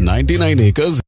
99 acres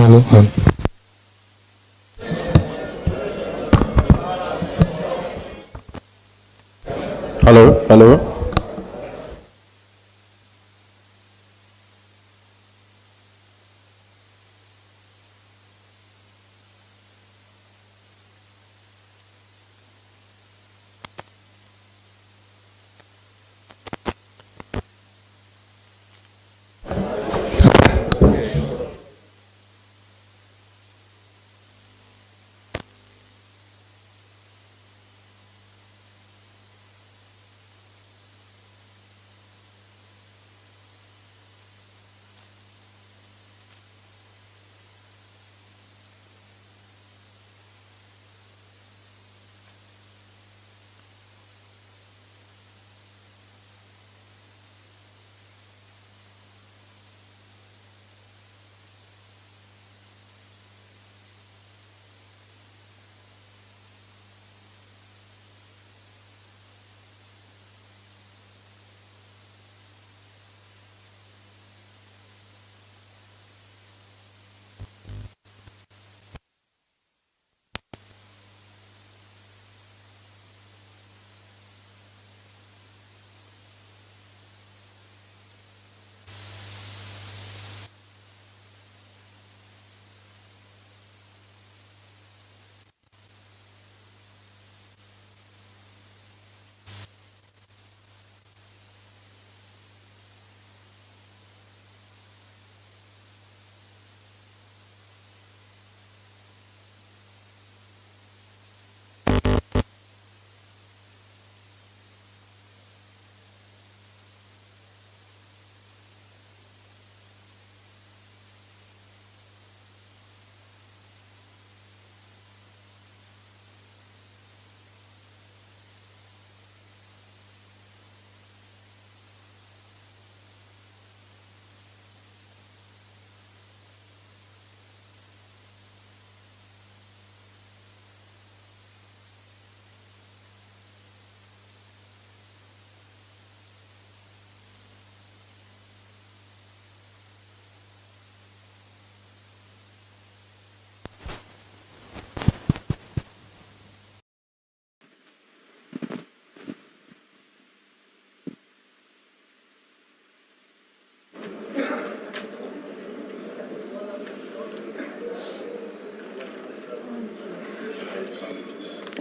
hello हाँ hello hello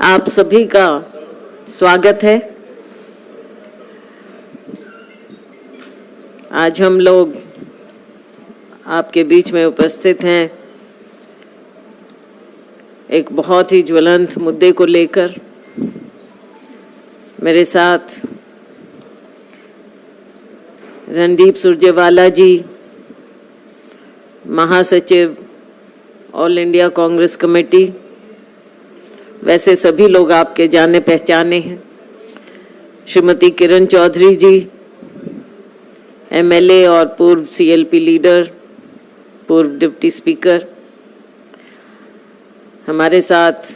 आप सभी का स्वागत है। आज हम लोग आपके बीच में उपस्थित हैं एक बहुत ही ज्वलंत मुद्दे को लेकर। मेरे साथ रणदीप सुरजेवाला जी, महासचिव ऑल इंडिया कांग्रेस कमेटी, वैसे सभी लोग आपके जाने पहचाने हैं। श्रीमती किरण चौधरी जी, एमएलए और पूर्व सीएलपी लीडर, पूर्व डिप्टी स्पीकर। हमारे साथ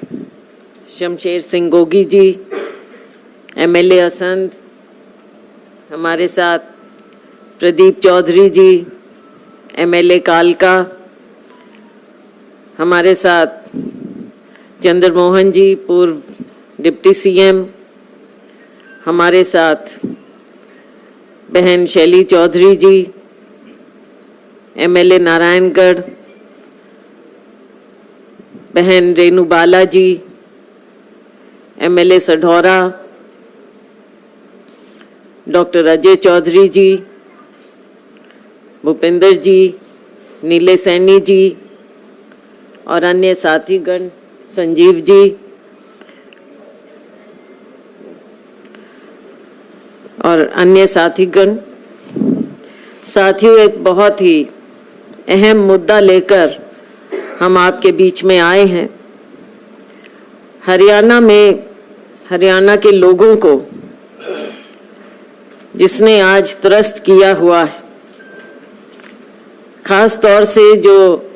शमशेर सिंह गोगी जी, एमएलए असंध। हमारे साथ प्रदीप चौधरी जी, एमएलए कालका। हमारे साथ चंद्रमोहन जी, पूर्व डिप्टी सीएम। हमारे साथ बहन शैली चौधरी जी, एमएलए नारायणगढ़। बहन रेणु बाला जी, एमएलए सढौरा। डॉक्टर अजय चौधरी जी, भूपेंद्र जी, नीले सैनी जी और अन्य साथीगण, संजीव जी और अन्य साथीगण। साथियों, एक बहुत ही अहम मुद्दा लेकर हम आपके बीच में आए हैं। हरियाणा के लोगों को जिसने आज त्रस्त किया हुआ है, खास तौर से जो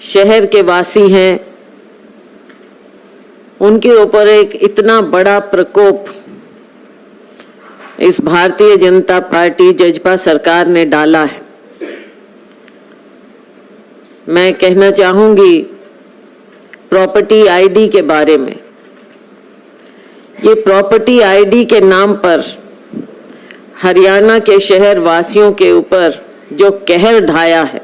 शहर के वासी हैं, उनके ऊपर एक इतना बड़ा प्रकोप इस भारतीय जनता पार्टी जजपा सरकार ने डाला है। मैं कहना चाहूंगी प्रॉपर्टी आईडी के बारे में। ये प्रॉपर्टी आईडी के नाम पर हरियाणा के शहर वासियों के ऊपर जो कहर ढाया है,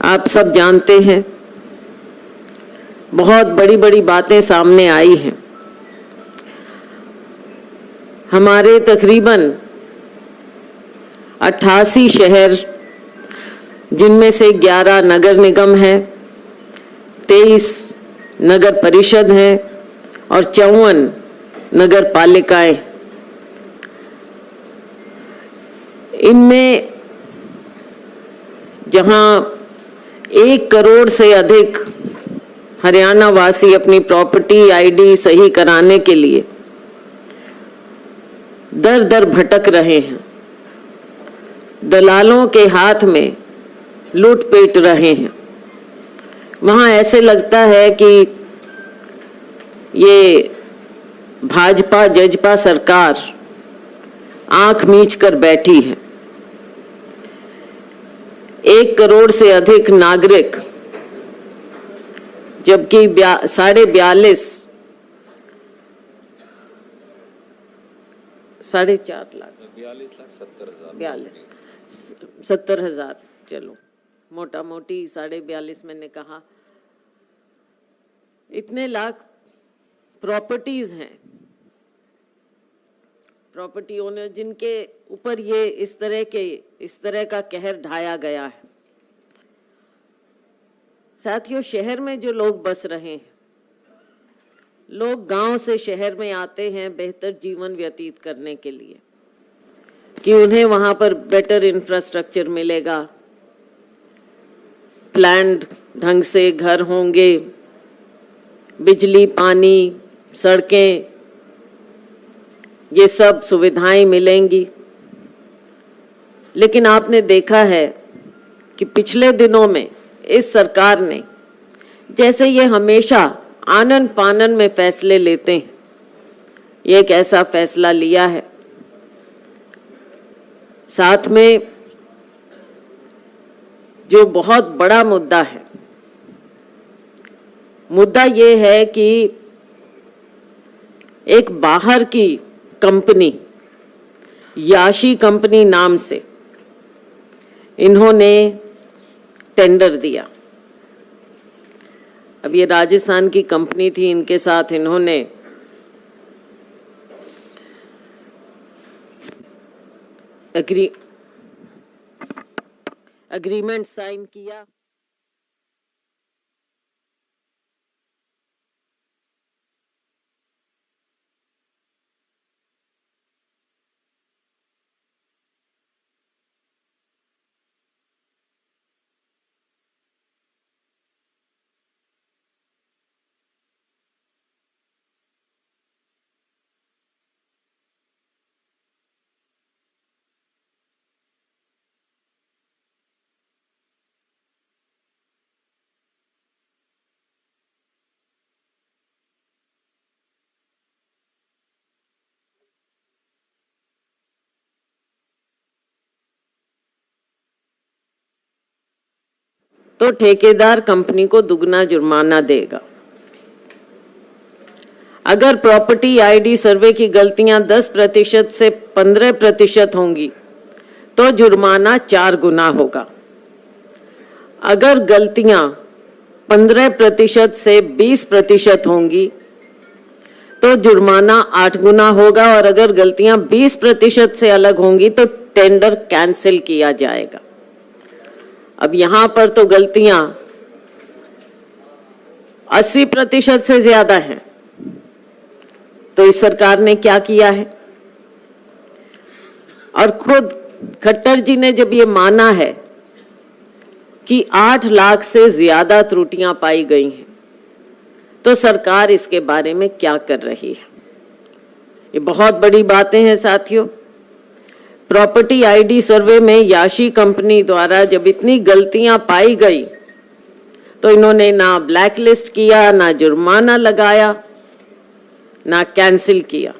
आप सब जानते हैं। बहुत बड़ी बड़ी बातें सामने आई हैं। हमारे तकरीबन 88 शहर, जिनमें से 11 नगर निगम हैं, 23 नगर परिषद हैं और 54 नगर पालिकाएं। इनमें जहां 1 करोड़ से अधिक हरियाणा वासी अपनी प्रॉपर्टी आईडी सही कराने के लिए दर दर भटक रहे हैं, दलालों के हाथ में लूट-पेट रहे हैं, वहां ऐसे लगता है कि ये भाजपा जजपा सरकार आंख मीच कर बैठी है। 1 करोड़ से अधिक नागरिक, जबकि 42.5 4.5 लाख 70,000, चलो मोटा मोटी 42.5 मैंने कहा, इतने लाख प्रॉपर्टीज हैं, प्रॉपर्टी ओनर, जिनके ऊपर ये इस तरह का कहर ढाया गया है। साथियों, शहर में जो लोग बस रहे हैं, लोग गांव से शहर में आते हैं बेहतर जीवन व्यतीत करने के लिए, कि उन्हें वहां पर बेटर इंफ्रास्ट्रक्चर मिलेगा, प्लान्ड ढंग से घर होंगे, बिजली, पानी, सड़कें, ये सब सुविधाएं मिलेंगी। लेकिन आपने देखा है कि पिछले दिनों में इस सरकार ने, जैसे ये हमेशा आनन फानन में फैसले लेते हैं, ये एक ऐसा फैसला लिया है। साथ में जो बहुत बड़ा मुद्दा है, मुद्दा ये है कि एक बाहर की कंपनी, याशी कंपनी नाम से इन्होंने टेंडर दिया। अब ये राजस्थान की कंपनी थी, इनके साथ इन्होंने एग्रीमेंट साइन किया। तो ठेकेदार कंपनी को दुगना जुर्माना देगा। अगर प्रॉपर्टी आईडी सर्वे की गलतियां 10% से 15% होंगी तो जुर्माना 4 गुना होगा। अगर गलतियां 15% से 20% होंगी तो जुर्माना 8 गुना होगा, और अगर गलतियां 20% से अलग होंगी तो टेंडर कैंसिल किया जाएगा। अब यहां पर तो गलतियां 80% से ज्यादा हैं। तो इस सरकार ने क्या किया है, और खुद खट्टर जी ने जब ये माना है कि 8 लाख से ज्यादा त्रुटियां पाई गई हैं, तो सरकार इसके बारे में क्या कर रही है? ये बहुत बड़ी बातें हैं साथियों। प्रॉपर्टी आईडी सर्वे में याशी कंपनी द्वारा जब इतनी गलतियां पाई गई तो इन्होंने ना ब्लैक लिस्ट किया, ना जुर्माना लगाया, ना कैंसिल किया।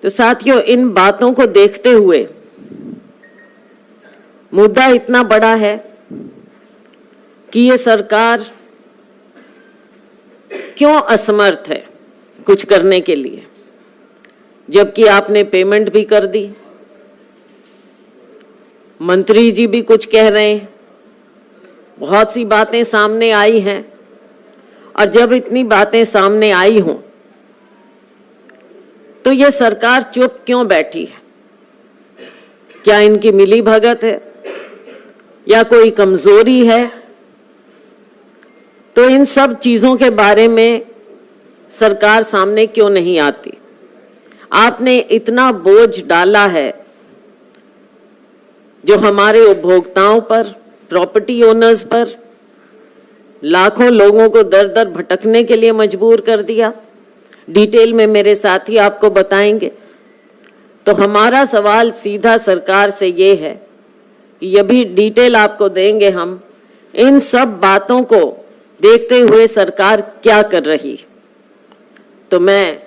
तो साथियों, इन बातों को देखते हुए मुद्दा इतना बड़ा है कि ये सरकार क्यों असमर्थ है कुछ करने के लिए, जबकि आपने पेमेंट भी कर दी, मंत्री जी भी कुछ कह रहे हैं, बहुत सी बातें सामने आई हैं। और जब इतनी बातें सामने आई हों तो ये सरकार चुप क्यों बैठी है? क्या इनकी मिली भगत है या कोई कमजोरी है? तो इन सब चीजों के बारे में सरकार सामने क्यों नहीं आती? आपने इतना बोझ डाला है जो हमारे उपभोक्ताओं पर, प्रॉपर्टी ओनर्स पर, लाखों लोगों को दर दर भटकने के लिए मजबूर कर दिया। डिटेल में मेरे साथी आपको बताएंगे। तो हमारा सवाल सीधा सरकार से ये है कि ये भी डिटेल आपको देंगे हम, इन सब बातों को देखते हुए सरकार क्या कर रही। तो मैं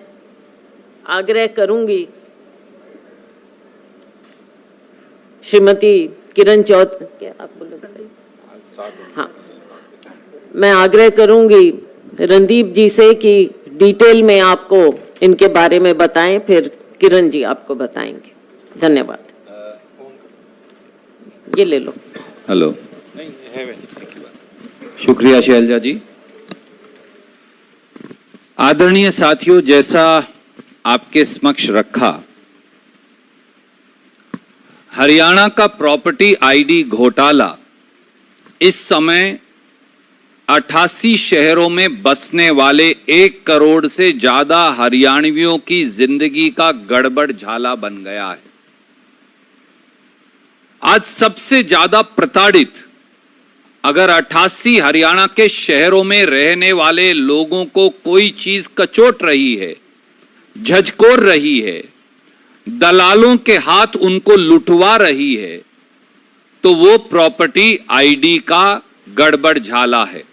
आग्रह करूंगी श्रीमती किरण चौधरी, क्या आप बोलोगे? हाँ, मैं आग्रह करूंगी रणदीप जी से कि डिटेल में आपको इनके बारे में बताएं, फिर किरण जी आपको बताएंगे। धन्यवाद। ये ले लो। हेलो, शुक्रिया शैलजा जी। आदरणीय साथियों, जैसा आपके समक्ष रखा, हरियाणा का प्रॉपर्टी आईडी घोटाला इस समय 88 शहरों में बसने वाले 1 करोड़ से ज्यादा हरियाणवियों की जिंदगी का गड़बड़ झाला बन गया है। आज सबसे ज्यादा प्रताड़ित अगर 88 हरियाणा के शहरों में रहने वाले लोगों को कोई चीज कचोट रही है, झकझोर रही है, दलालों के हाथ उनको लुटवा रही है, तो वो प्रॉपर्टी आईडी का गड़बड़ झाला है।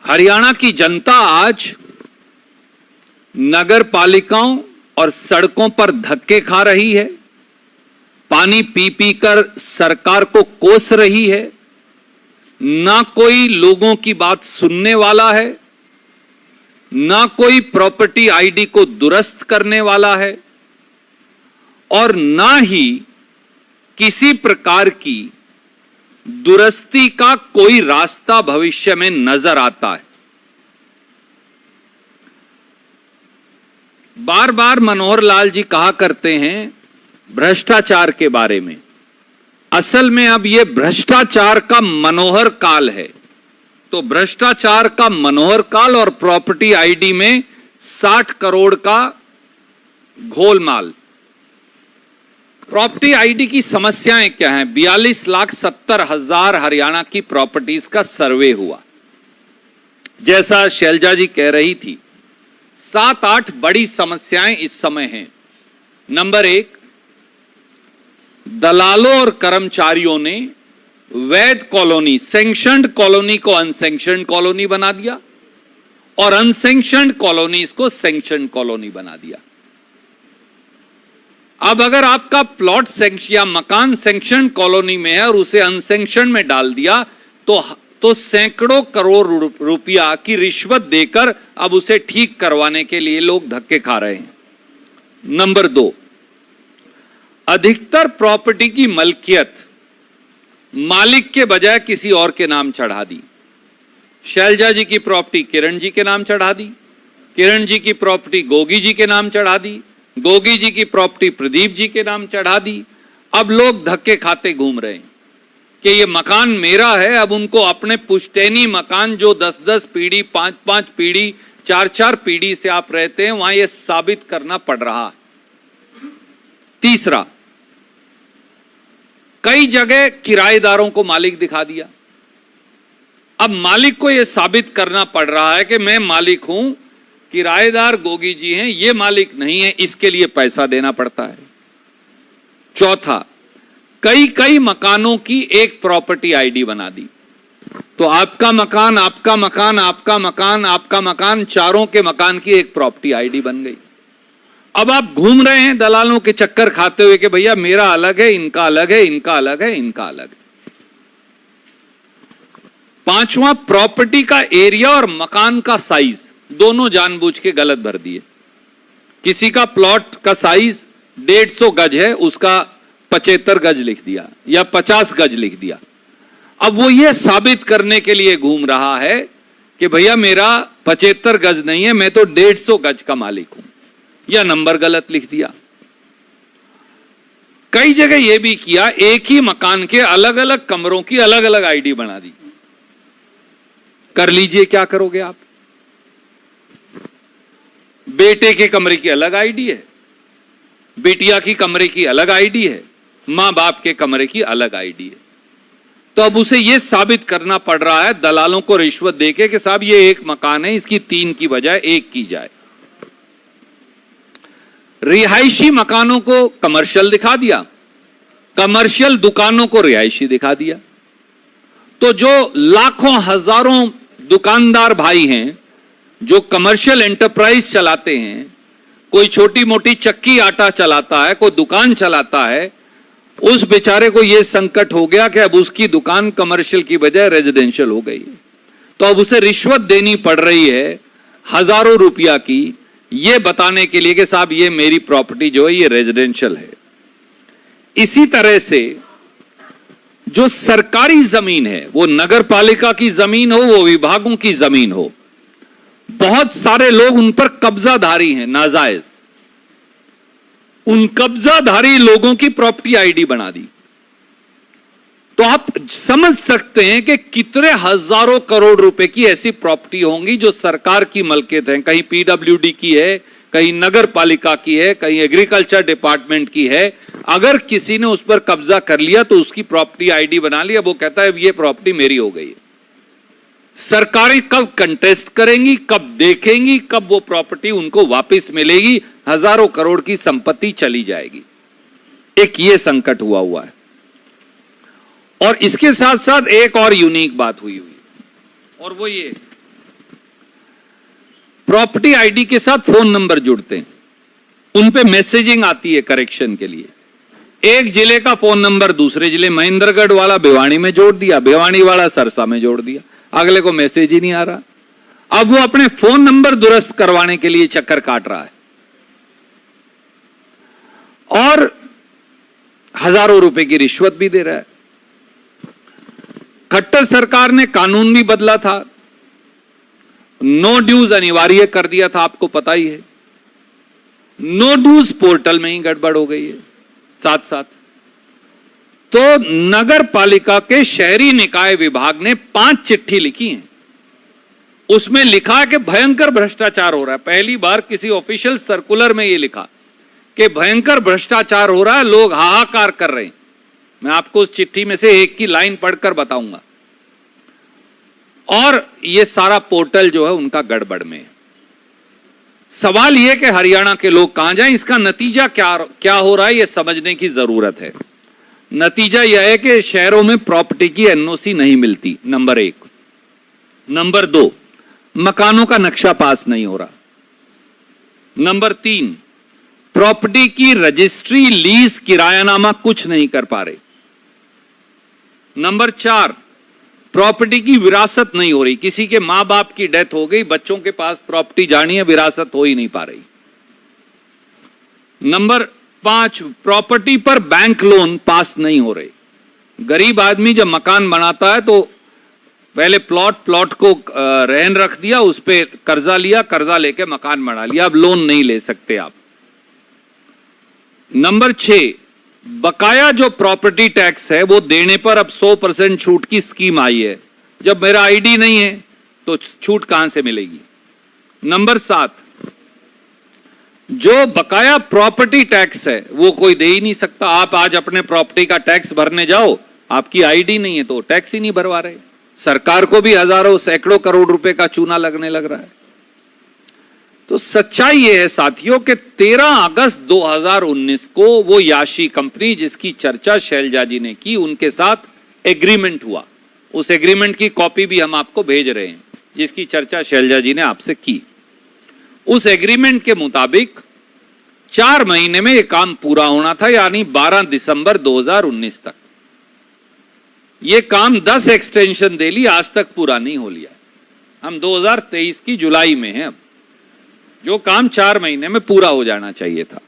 हरियाणा की जनता आज नगर पालिकाओं और सड़कों पर धक्के खा रही है, पानी पी पी कर सरकार को कोस रही है, ना कोई लोगों की बात सुनने वाला है, ना कोई प्रॉपर्टी आईडी को दुरुस्त करने वाला है, और ना ही किसी प्रकार की दुरुस्ती का कोई रास्ता भविष्य में नजर आता है। बार बार मनोहर लाल जी कहा करते हैं भ्रष्टाचार के बारे में। असल में अब यह भ्रष्टाचार का मनोहर काल है। तो भ्रष्टाचार का मनोहर काल और प्रॉपर्टी आईडी में 60 करोड़ का घोलमाल। प्रॉपर्टी आईडी की समस्याएं क्या हैं? 42,70,000 हरियाणा की प्रॉपर्टीज का सर्वे हुआ। जैसा शैलजा जी कह रही थी, 7-8 बड़ी समस्याएं इस समय हैं। नंबर 1, दलालों और कर्मचारियों ने वैध कॉलोनी, सैंक्शनड कॉलोनी को अनसैंक्शनड कॉलोनी बना दिया और अनसैंक्शनड कॉलोनीज को सैंक्शनड कॉलोनी बना दिया। अब अगर आपका प्लॉट सैंक्शन या मकान सैंक्शन कॉलोनी में है और उसे अनसैंक्शन में डाल दिया तो सैकड़ों करोड़ रुपया की रिश्वत देकर अब उसे ठीक करवाने के लिए लोग धक्के खा रहे हैं। नंबर 2, अधिकतर प्रॉपर्टी की मलकियत मालिक के बजाय किसी और के नाम चढ़ा दी। शैलजा जी की प्रॉपर्टी किरण जी के नाम चढ़ा दी, किरण जी की प्रॉपर्टी गोगी जी के नाम चढ़ा दी, गोगी जी की प्रॉपर्टी प्रदीप जी के नाम चढ़ा दी। अब लोग धक्के खाते घूम रहे हैं कि ये मकान मेरा है। अब उनको अपने पुश्तैनी मकान जो 10-10 पीढ़ी, 5-5 पीढ़ी, 4-4 पीढ़ी से आप रहते हैं, वहां ये साबित करना पड़ रहा है। तीसरा, कई जगह किराएदारों को मालिक दिखा दिया। अब मालिक को यह साबित करना पड़ रहा है कि मैं मालिक हूं, किराएदार गोगी जी हैं, ये मालिक नहीं है, इसके लिए पैसा देना पड़ता है। चौथा, कई मकानों की एक प्रॉपर्टी आईडी बना दी। तो आपका मकान, आपका मकान, आपका मकान, आपका मकान, चारों के मकान की एक प्रॉपर्टी आईडी बन गई। अब आप घूम रहे हैं दलालों के चक्कर खाते हुए कि भैया मेरा अलग है, इनका अलग है, इनका अलग है, इनका अलग है। पांचवा, प्रॉपर्टी का एरिया और मकान का साइज दोनों जानबूझ के गलत भर दिए। किसी का प्लॉट का साइज 150 गज है, उसका 75 गज लिख दिया या 50 गज लिख दिया। अब वो ये साबित करने के लिए घूम रहा है कि भैया मेरा 75 गज नहीं है, मैं तो 150 गज का मालिक हूं, या नंबर गलत लिख दिया। कई जगह यह भी किया, एक ही मकान के अलग अलग कमरों की अलग अलग आईडी बना दी। कर लीजिए, क्या करोगे आप? बेटे के कमरे की अलग आईडी है, बेटिया की कमरे की अलग आईडी है, मां बाप के कमरे की अलग आईडी है। तो अब उसे यह साबित करना पड़ रहा है दलालों को रिश्वत देके कि साहब ये एक मकान है, इसकी 3 की बजाय 1 की जाए। रिहायशी मकानों को कमर्शियल दिखा दिया, कमर्शियल दुकानों को रिहायशी दिखा दिया। तो जो लाखों हजारों दुकानदार भाई हैं जो कमर्शियल एंटरप्राइज चलाते हैं, कोई छोटी मोटी चक्की आटा चलाता है, कोई दुकान चलाता है, उस बेचारे को यह संकट हो गया कि अब उसकी दुकान कमर्शियल की बजाय रेजिडेंशियल हो गई। तो अब उसे रिश्वत देनी पड़ रही है हजारों रुपया की, यह बताने के लिए कि साहब ये मेरी प्रॉपर्टी जो है ये रेजिडेंशियल है। इसी तरह से जो सरकारी जमीन है, वो नगर पालिका की जमीन हो, वो विभागों की जमीन हो, बहुत सारे लोग उन पर कब्जाधारी हैं नाजायज। उन कब्जाधारी लोगों की प्रॉपर्टी आईडी बना दी। तो आप समझ सकते हैं कि कितने हजारों करोड़ रुपए की ऐसी प्रॉपर्टी होंगी जो सरकार की मलकियत है। कहीं पीडब्ल्यूडी की है, कहीं नगर पालिका की है, कहीं एग्रीकल्चर डिपार्टमेंट की है। अगर किसी ने उस पर कब्जा कर लिया तो उसकी प्रॉपर्टी आईडी बना लिया, वो कहता है ये प्रॉपर्टी मेरी हो गई है। सरकारें कब कंटेस्ट करेंगी, कब देखेंगी, कब वो प्रॉपर्टी उनको वापस मिलेगी, हजारों करोड़ की संपत्ति चली जाएगी। एक ये संकट हुआ है। और इसके साथ साथ एक और यूनिक बात हुई और वो ये, प्रॉपर्टी आईडी के साथ फोन नंबर जुड़ते हैं, उन पे मैसेजिंग आती है करेक्शन के लिए। एक जिले का फोन नंबर दूसरे जिले, महेंद्रगढ़ वाला भिवानी में जोड़ दिया, भिवानी वाला सरसा में जोड़ दिया, अगले को मैसेज ही नहीं आ रहा। अब वो अपने फोन नंबर दुरुस्त करवाने के लिए चक्कर काट रहा है और हजारों रुपए की रिश्वत भी दे रहा है। खट्टर सरकार ने कानून भी बदला था, नो ड्यूज अनिवार्य कर दिया था, आपको पता ही है। नो ड्यूज पोर्टल में ही गड़बड़ हो गई है साथ साथ। तो नगर पालिका के शहरी निकाय विभाग ने 5 चिट्ठी लिखी हैं। उसमें लिखा है कि भयंकर भ्रष्टाचार हो रहा है। पहली बार किसी ऑफिशियल सर्कुलर में यह लिखा कि भयंकर भ्रष्टाचार हो रहा है, लोग हाहाकार कर रहे हैं। मैं आपको उस चिट्ठी में से एक की लाइन पढ़कर बताऊंगा। और यह सारा पोर्टल जो है उनका गड़बड़ में है। सवाल यह कि हरियाणा के लोग कहां जाएं, इसका नतीजा क्या हो रहा है यह समझने की जरूरत है। नतीजा यह है कि शहरों में प्रॉपर्टी की एनओसी नहीं मिलती, नंबर 1। नंबर 2, मकानों का नक्शा पास नहीं हो रहा। नंबर 3, प्रॉपर्टी की रजिस्ट्री, लीज, किरायानामा कुछ नहीं कर पा रहे। नंबर 4, प्रॉपर्टी की विरासत नहीं हो रही। किसी के मां बाप की डेथ हो गई, बच्चों के पास प्रॉपर्टी जानी है, विरासत हो ही नहीं पा रही। नंबर 5, प्रॉपर्टी पर बैंक लोन पास नहीं हो रहे। गरीब आदमी जब मकान बनाता है तो पहले प्लॉट को रहन रख दिया, उस पे कर्जा लिया, कर्जा लेके मकान बना लिया, अब लोन नहीं ले सकते आप। नंबर 6, बकाया जो प्रॉपर्टी टैक्स है वो देने पर अब 100% छूट की स्कीम आई है। जब मेरा आईडी नहीं है तो छूट कहां से मिलेगी। नंबर 7, जो बकाया प्रॉपर्टी टैक्स है वो कोई दे ही नहीं सकता। आप आज अपने प्रॉपर्टी का टैक्स भरने जाओ, आपकी आईडी नहीं है तो टैक्स ही नहीं भरवा रहे। सरकार को भी हजारों सैकड़ों करोड़ रुपए का चूना लगने लग रहा है। तो सच्चाई यह है साथियों कि 13 अगस्त 2019 को वो याशी कंपनी जिसकी चर्चा शैलजा जी ने की, उनके साथ एग्रीमेंट हुआ। उस एग्रीमेंट की कॉपी भी हम आपको भेज रहे हैं जिसकी चर्चा शैलजा जी ने आपसे की। उस एग्रीमेंट के मुताबिक 4 महीने में ये काम पूरा होना था, यानी 12 दिसंबर 2019 तक। ये काम 10 एक्सटेंशन दे ली, आज तक पूरा नहीं हो लिया। हम 2023 की जुलाई में हैं अब, जो काम 4 महीने में पूरा हो जाना चाहिए था।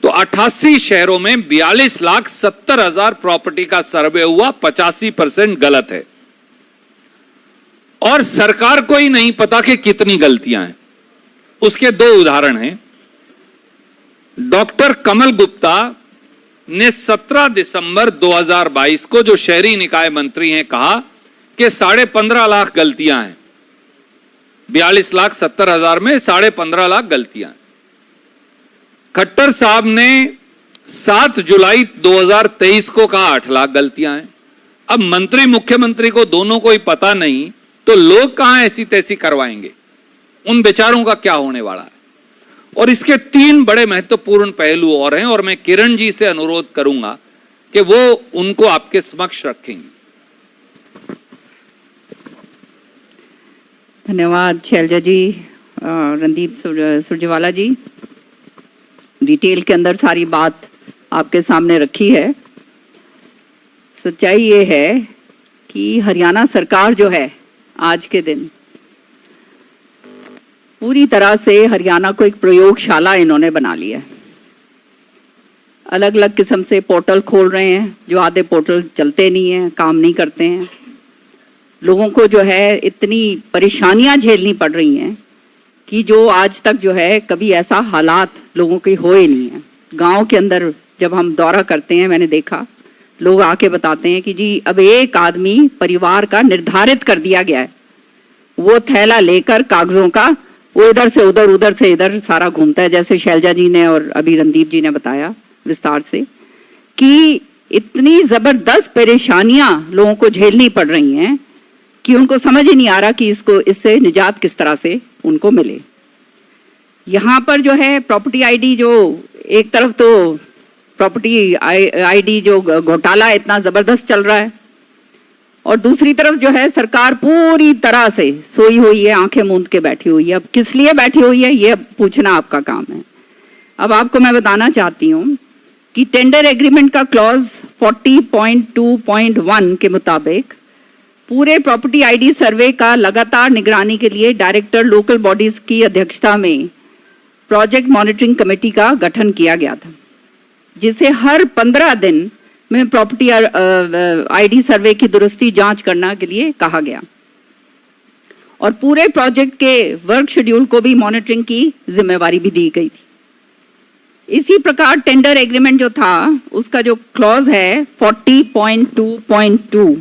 तो 88 शहरों में 42,70,000 प्रॉपर्टी का सर्वे हुआ, 85% गलत है। और सरकार को ही नहीं पता कि कितनी गलतियां हैं। उसके 2 उदाहरण हैं। डॉक्टर कमल गुप्ता ने 17 दिसंबर 2022 को, जो शहरी निकाय मंत्री हैं, कहा कि 15.5 लाख गलतियां हैं। 42,70,000 में 15.5 लाख गलतियां। खट्टर साहब ने 7 जुलाई 2023 को कहा 8 लाख गलतियां हैं। अब मंत्री मुख्यमंत्री को दोनों को ही पता नहीं, तो लोग कहां ऐसी तैसी करवाएंगे? उन बेचारों का क्या होने वाला है? और इसके 3 बड़े महत्वपूर्ण पहलू और हैं, और मैं किरण जी से अनुरोध करूंगा कि वो उनको आपके समक्ष रखेंगी। धन्यवाद शैलजा जी, रणदीप सुरजेवाला जी। डिटेल के अंदर सारी बात आपके सामने रखी है। सच्चाई ये है कि हरियाणा सरकार जो है आज के दिन पूरी तरह से हरियाणा को एक प्रयोगशाला इन्होंने बना लिया है। अलग अलग किस्म से पोर्टल खोल रहे हैं, जो आधे पोर्टल चलते नहीं हैं, काम नहीं करते हैं। लोगों को जो है इतनी परेशानियां झेलनी पड़ रही हैं कि जो आज तक जो है कभी ऐसा हालात लोगों के हुए नहीं है। गांव के अंदर जब हम दौरा करते हैं, मैंने देखा लोग आके बताते हैं कि जी अब एक आदमी परिवार का निर्धारित कर दिया गया है, वो थैला लेकर कागजों का वो इधर से उधर, उधर से इधर सारा घूमता है। जैसे शैलजा जी ने और अभी रणदीप जी ने बताया विस्तार से कि इतनी जबरदस्त परेशानियां लोगों को झेलनी पड़ रही हैं कि उनको समझ ही नहीं आ रहा कि इससे निजात किस तरह से उनको मिले। यहाँ पर जो है प्रॉपर्टी आईडी, जो एक तरफ तो प्रॉपर्टी आईडी जो घोटाला इतना जबरदस्त चल रहा है, और दूसरी तरफ जो है सरकार पूरी तरह से सोई हुई है, आंखें मूंद के बैठी हुई है। अब किस लिए बैठी हुई है ये पूछना आपका काम है। अब आपको मैं बताना चाहती हूँ कि टेंडर एग्रीमेंट का क्लॉज 40.2.1 के मुताबिक पूरे प्रॉपर्टी आईडी सर्वे का लगातार निगरानी के लिए डायरेक्टर लोकल बॉडीज की अध्यक्षता में प्रोजेक्ट मॉनिटरिंग कमेटी का गठन किया गया था, जिसे हर 15 दिन में प्रॉपर्टी आईडी सर्वे की दुरुस्ती जांच करने के लिए कहा गया, और पूरे प्रोजेक्ट के वर्क शेड्यूल को भी मॉनिटरिंग की जिम्मेवारी भी दी गई थी। इसी प्रकार टेंडर एग्रीमेंट जो था उसका जो क्लॉज है 40.2.2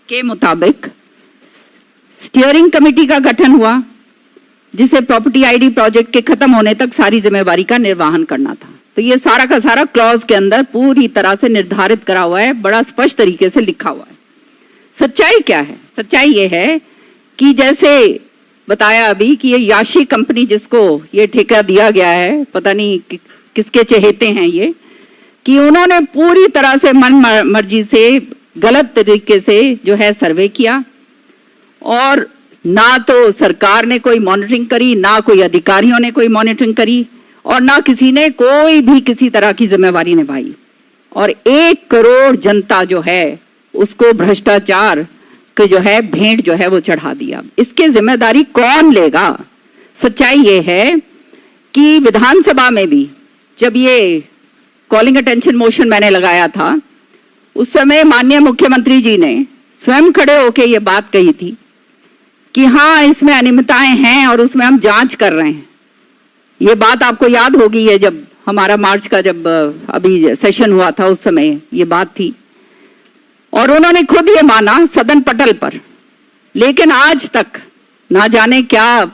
के मुताबिक स्टीयरिंग कमेटी का गठन हुआ, जिसे प्रॉपर्टी आईडी प्रोजेक्ट के खत्म होने तक सारी जिम्मेवारी का निर्वहन करना था। तो ये सारा का सारा क्लॉज के अंदर पूरी तरह से निर्धारित करा हुआ है, बड़ा स्पष्ट तरीके से लिखा हुआ है। सच्चाई क्या है? सच्चाई ये है कि जैसे बताया अभी कि ये याशी कंपनी जिसको ये ठेका दिया गया है, पता नहीं किसके चहेते हैं ये, कि उन्होंने पूरी तरह से मन मर्जी से गलत तरीके से जो है सर्वे किया, और ना तो सरकार ने कोई मॉनिटरिंग करी, ना कोई अधिकारियों ने कोई मॉनिटरिंग करी, और ना किसी ने कोई भी किसी तरह की जिम्मेवारी निभाई, और 1 करोड़ जनता जो है उसको भ्रष्टाचार के जो है भेंट जो है वो चढ़ा दिया। इसकी जिम्मेदारी कौन लेगा? सच्चाई ये है कि विधानसभा में भी जब ये कॉलिंग अटेंशन मोशन मैंने लगाया था, उस समय माननीय मुख्यमंत्री जी ने स्वयं खड़े होकर ये बात कही थी कि हाँ इसमें अनियमितताएं हैं और उसमें हम जांच कर रहे हैं। ये बात आपको याद होगी है, जब हमारा मार्च का जब अभी सेशन हुआ था उस समय ये बात थी, और उन्होंने खुद ये माना सदन पटल पर। लेकिन आज तक ना जाने क्या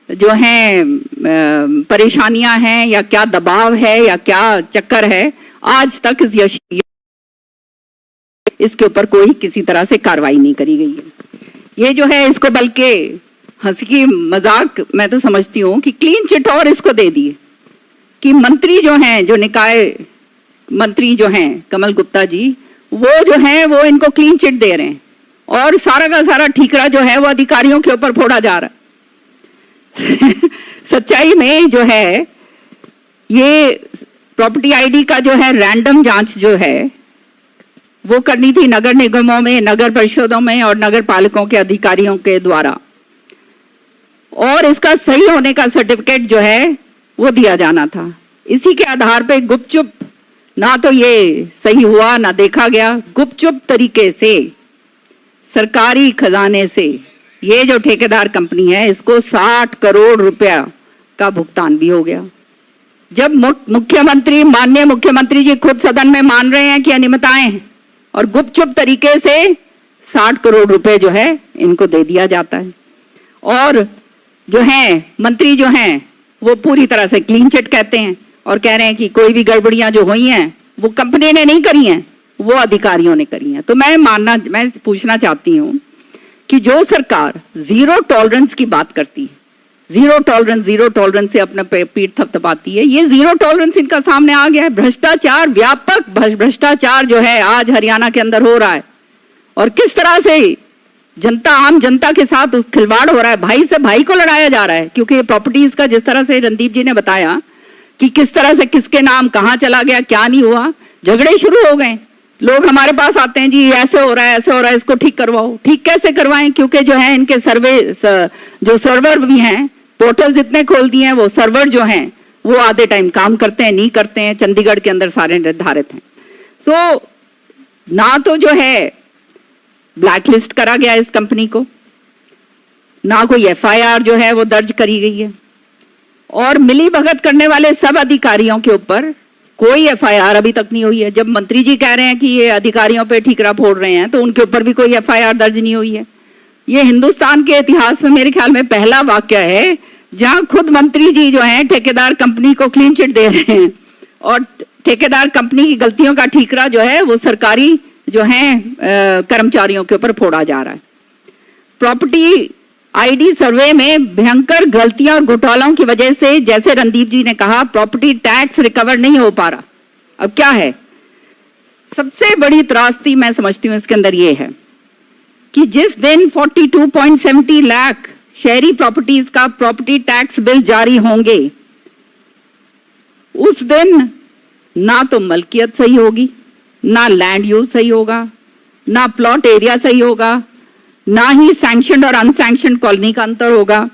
जो है परेशानियां हैं या क्या दबाव है या क्या चक्कर है, आज तक इसके ऊपर कोई किसी तरह से कार्रवाई नहीं करी गई है। ये जो है इसको बल्कि हंसी की मजाक मैं तो समझती हूँ कि क्लीन चिट और इसको दे दिए कि मंत्री जो हैं, जो निकाय मंत्री जो हैं कमल गुप्ता जी, वो जो हैं वो इनको क्लीन चिट दे रहे हैं, और सारा का सारा ठीकरा जो है वो अधिकारियों के ऊपर फोड़ा जा रहा है। सच्चाई में जो है ये प्रॉपर्टी आईडी का जो है रैंडम जांच जो है वो करनी थी नगर निगमों में, नगर परिषदों में और नगर पालिकों के अधिकारियों के द्वारा, और इसका सही होने का सर्टिफिकेट जो है वो दिया जाना था। इसी के आधार पे गुपचुप ना तो ये सही हुआ ना देखा गया, गुपचुप तरीके से सरकारी खजाने से ये जो ठेकेदार कंपनी है इसको 60 करोड़ रुपया का भुगतान भी हो गया। जब मुख्यमंत्री, माननीय मुख्यमंत्री जी खुद सदन में मान रहे हैं कि अनियमितताएं हैं और गुपचुप तरीके से 60 करोड़ रुपए जो है इनको दे दिया जाता है, और जो है मंत्री जो हैं वो पूरी तरह से क्लीन चिट कहते हैं और कह रहे हैं कि कोई भी गड़बड़ियां जो हुई हैं वो कंपनी ने नहीं करी हैं, वो अधिकारियों ने करी हैं। तो मैं पूछना चाहती हूँ कि जो सरकार जीरो टॉलरेंस की बात करती है, जीरो टॉलरेंस से अपना पीठ थपथपाती है, ये जीरो टॉलरेंस इनका सामने आ गया है। भ्रष्टाचार, व्यापक भ्रष्टाचार जो है आज हरियाणा के अंदर हो रहा है, और किस तरह से जनता, आम जनता के साथ उस खिलवाड़ हो रहा है, भाई से भाई को लड़ाया जा रहा है। क्योंकि ये प्रॉपर्टीज का जिस तरह से रणदीप जी ने बताया कि किस तरह से किसके नाम कहाँ चला गया, क्या नहीं हुआ, झगड़े शुरू हो गए। लोग हमारे पास आते हैं, जी ऐसे हो रहा है, ऐसे हो रहा है, इसको ठीक करवाओ। ठीक कैसे करवाएं? क्योंकि जो है इनके जो सर्वर भी हैं, पोर्टल जितने खोल दिए हैं, वो सर्वर जो हैं वो आधे टाइम काम करते हैं, नहीं करते हैं, चंडीगढ़ के अंदर सारे निर्धारित हैं। तो ना तो जो है ब्लैकलिस्ट करा गया इस कंपनी को, ना कोई एफआईआर जो है वो दर्ज करी गई है, और मिली भगत करने वाले सब अधिकारियों के ऊपर कोई एफआईआर अभी तक नहीं हुई है। जब मंत्री जी कह रहे हैं कि ये अधिकारियों पे ठीकरा फोड़ रहे हैं, तो उनके ऊपर भी कोई एफआईआर दर्ज नहीं हुई है। ये हिंदुस्तान के इतिहास में मेरे ख्याल में पहला वाक्य है जहां खुद मंत्री जी जो हैं ठेकेदार कंपनी को क्लीन चिट दे रहे हैं, और ठेकेदार कंपनी की गलतियों का ठीकरा जो है वो सरकारी जो है कर्मचारियों के ऊपर फोड़ा जा रहा है। प्रॉपर्टी आईडी सर्वे में भयंकर गलतियां और घोटालों की वजह से, जैसे रणदीप जी ने कहा, प्रॉपर्टी टैक्स रिकवर नहीं हो पा रहा। अब क्या है, सबसे बड़ी त्रासदी मैं समझती हूं इसके अंदर ये है कि जिस दिन 42.70 लाख शहरी प्रॉपर्टीज का प्रॉपर्टी टैक्स बिल जारी होंगे, उस दिन ना तो मलकियत सही होगी, ना लैंड यूज सही होगा, ना प्लॉट एरिया सही होगा, ना ही सैंक्शनड और अनसैंक्शनड कॉलोनी का अंतर होगा।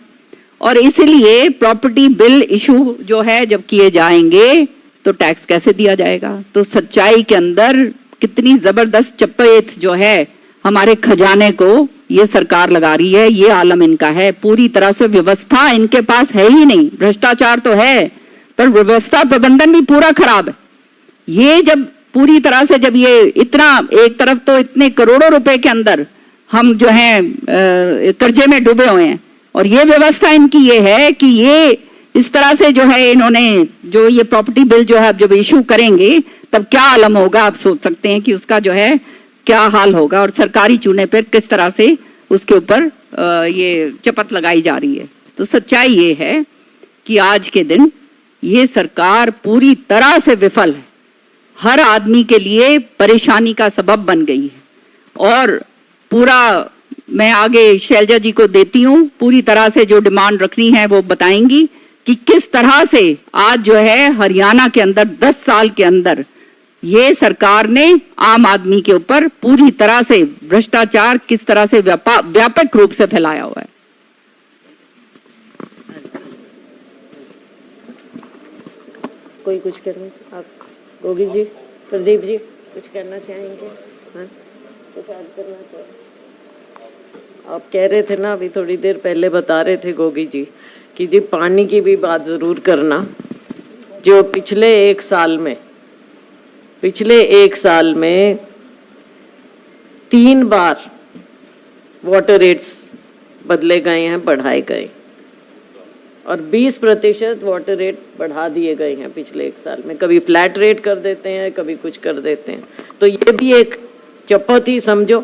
और इसलिए प्रॉपर्टी बिल इशू जो है जब किए जाएंगे तो टैक्स कैसे दिया जाएगा। तो सच्चाई के अंदर कितनी जबरदस्त चपेट जो है हमारे खजाने को ये सरकार लगा रही है, ये आलम इनका है। पूरी तरह से व्यवस्था इनके पास है ही नहीं। भ्रष्टाचार तो है पर व्यवस्था प्रबंधन भी पूरा खराब है। ये जब पूरी तरह से, जब ये इतना, एक तरफ तो इतने करोड़ों रुपए के अंदर हम जो है कर्जे में डूबे हुए हैं, और ये व्यवस्था इनकी ये है कि ये इस तरह से जो है इन्होंने जो ये प्रॉपर्टी बिल जो है अब जब इशू करेंगे तब क्या आलम होगा, आप सोच सकते हैं कि उसका जो है क्या हाल होगा, और सरकारी चूने पर किस तरह से उसके ऊपर ये चपत लगाई जा रही है। तो सच्चाई ये है कि आज के दिन ये सरकार पूरी तरह से विफल है, हर आदमी के लिए परेशानी का सबब बन गई है। और पूरा मैं आगे शैलजा जी को देती हूँ, पूरी तरह से जो डिमांड रखनी है वो बताएंगी कि किस तरह से आज जो है हरियाणा के अंदर 10 साल के अंदर ये सरकार ने आम आदमी के ऊपर पूरी तरह से भ्रष्टाचार किस तरह से व्यापक रूप से फैलाया हुआ है। कोई कुछ करना, आप गोगी जी, प्रदीप जी कुछ करना चाहेंगे? हाँ, कुछ ऐड करना चाहेंगे? आप कह रहे थे ना अभी थोड़ी देर पहले, बता रहे थे गोगी जी कि जी पानी की भी बात जरूर करना। जो पिछले एक साल में 3 बार वाटर रेट्स बदले गए हैं, बढ़ाए गए, और 20% वाटर रेट बढ़ा दिए गए हैं पिछले एक साल में। कभी फ्लैट रेट कर देते हैं, कभी कुछ कर देते हैं। तो ये भी एक चपत ही समझो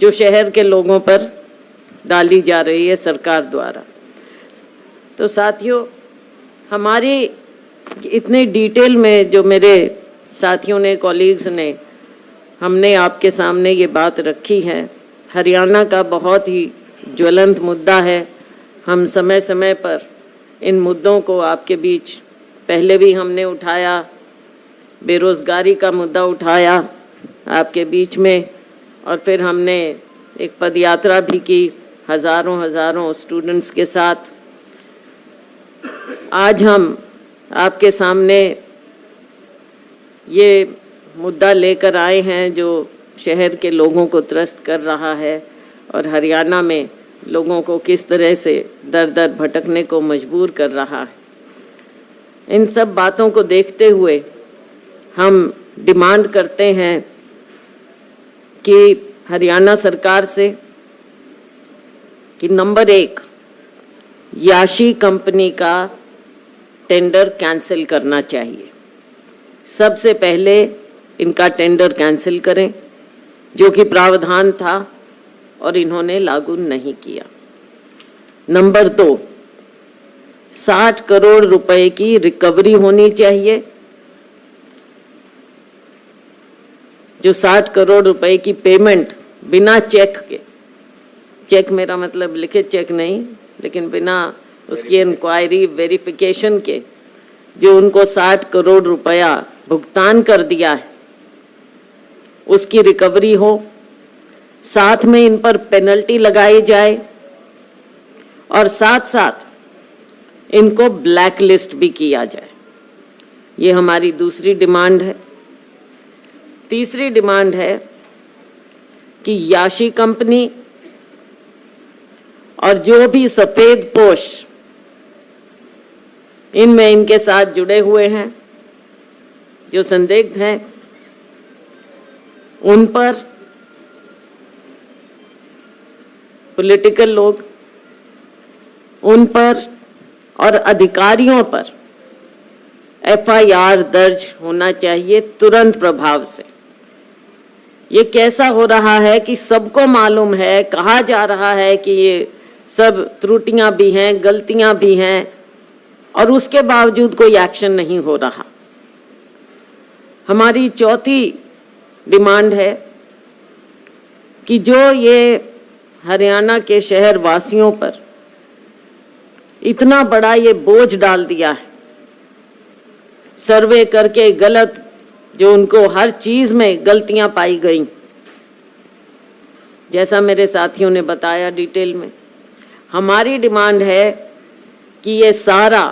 जो शहर के लोगों पर डाली जा रही है सरकार द्वारा। तो साथियों, हमारी इतने डिटेल में जो मेरे साथियों ने, कॉलीग्स ने, हमने आपके सामने ये बात रखी है। हरियाणा का बहुत ही ज्वलंत मुद्दा है। हम समय समय पर इन मुद्दों को आपके बीच पहले भी हमने उठाया, बेरोजगारी का मुद्दा उठाया आपके बीच में, और फिर हमने एक पदयात्रा भी की हजारों स्टूडेंट्स के साथ। आज हम आपके सामने ये मुद्दा लेकर आए हैं जो शहर के लोगों को त्रस्त कर रहा है और हरियाणा में लोगों को किस तरह से दर दर भटकने को मजबूर कर रहा है। इन सब बातों को देखते हुए हम डिमांड करते हैं कि हरियाणा सरकार से कि नंबर 1, याशी कंपनी का टेंडर कैंसिल करना चाहिए। सबसे पहले इनका टेंडर कैंसिल करें, जो कि प्रावधान था और इन्होंने लागू नहीं किया। नंबर 2, 60 करोड़ रुपए की रिकवरी होनी चाहिए। जो 60 करोड़ रुपए की पेमेंट बिना चेक के, चेक मेरा मतलब लिखित चेक नहीं, लेकिन बिना उसकी इंक्वायरी वेरिफिकेशन के जो उनको 60 करोड़ रुपया भुगतान कर दिया है, उसकी रिकवरी हो। साथ में इन पर पेनल्टी लगाई जाए और साथ साथ इनको ब्लैक लिस्ट भी किया जाए। ये हमारी दूसरी डिमांड है। तीसरी डिमांड है कि याशी कंपनी और जो भी सफेद पोश इनमें इनके साथ जुड़े हुए हैं, जो संदिग्ध हैं, उन पर, पॉलिटिकल लोग, उन पर और अधिकारियों पर एफआईआर दर्ज होना चाहिए तुरंत प्रभाव से। ये कैसा हो रहा है कि सबको मालूम है, कहा जा रहा है कि ये सब त्रुटियां भी हैं, गलतियां भी हैं, और उसके बावजूद कोई एक्शन नहीं हो रहा। हमारी चौथी डिमांड है कि जो ये हरियाणा के शहर वासियों पर इतना बड़ा ये बोझ डाल दिया है, सर्वे करके गलत, जो उनको हर चीज में गलतियां पाई गई, जैसा मेरे साथियों ने बताया डिटेल में। हमारी डिमांड है कि ये सारा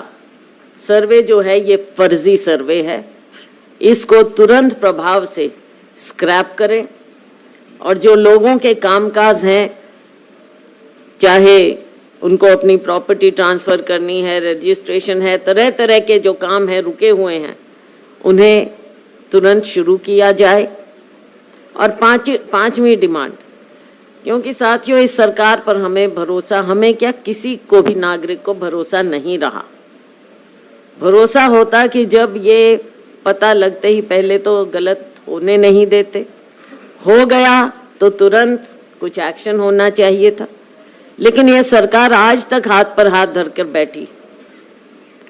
सर्वे जो है ये फर्जी सर्वे है, इसको तुरंत प्रभाव से स्क्रैप करें, और जो लोगों के कामकाज हैं, चाहे उनको अपनी प्रॉपर्टी ट्रांसफ़र करनी है, रजिस्ट्रेशन है, तरह तरह के जो काम हैं रुके हुए हैं, उन्हें तुरंत शुरू किया जाए। और पांचवी डिमांड, क्योंकि साथियों इस सरकार पर हमें भरोसा, हमें क्या किसी को भी नागरिक को भरोसा नहीं रहा। भरोसा होता कि जब ये पता लगते ही पहले तो गलत होने नहीं देते, हो गया तो तुरंत कुछ एक्शन होना चाहिए था। लेकिन यह सरकार आज तक हाथ पर हाथ धरकर बैठी,